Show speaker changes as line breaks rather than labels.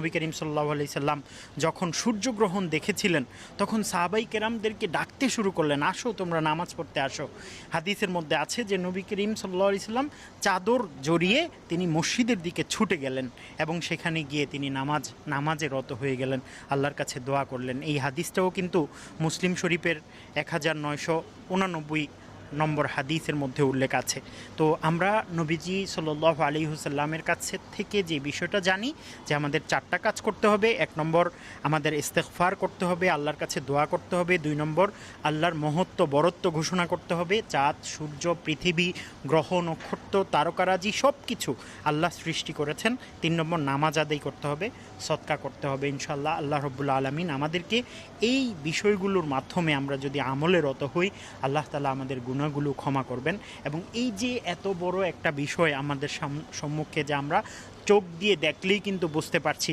নবী করিম সাল্লাল্লাহু আলাইহি সাল্লাম যখন সূর্যগ্রহণ দেখেছিলেন তখন সাহাবাই কেরামদেরকে ডাকতে শুরু করলেন, আসো তোমরা নামাজ পড়তে আসো। হাদিসের মধ্যে আছে যে নবী করিম সাল্লাল্লাহু আলাইহি সাল্লাম চাদর জড়িয়ে তিনি মসজিদের দিকে ছুটে গেলেন এবং সেখানে গিয়ে তিনি নামাজে রত হয়ে গেলেন, আল্লাহর কাছে দোয়া করলেন। এই হাদিসটাও কিন্তু মুসলিম শরীফের 1999 নম্বর হাদিসের মধ্যে উল্লেখ আছে। তো আমরা নবীজি সাল্লাল্লাহু আলাইহি ওয়াসাল্লামের কাছে থেকে যে বিষয়টা জানি যে আমাদের 4টা কাজ করতে হবে। 1 নম্বর আমাদের ইস্তেগফার করতে হবে, আল্লাহর কাছে দোয়া করতে হবে। 2 নম্বর আল্লাহর মহত্ব বরত্ব ঘোষণা করতে হবে। চাঁদ, সূর্য, পৃথিবী, গ্রহ, নক্ষত্র, তারকারাজি সব কিছু আল্লাহ সৃষ্টি করেছেন। 3 নম্বর নামাজ আদায় করতে হবে, সদকা করতে হবে। ইনশাআল্লাহ আল্লাহ রাব্বুল আলামিন আমাদেরকে এই বিষয়গুলোর মাধ্যমে আমরা যদি আমলে রত হই, আল্লাহ তাআলা আমাদের গুনাহগুলো ক্ষমা করবেন। এবং এই যে এত বড় একটা বিষয় আমাদের সম্মুখে, যে আমরা চোখ দিয়ে দেখলেই কিন্তু বুঝতে পারছি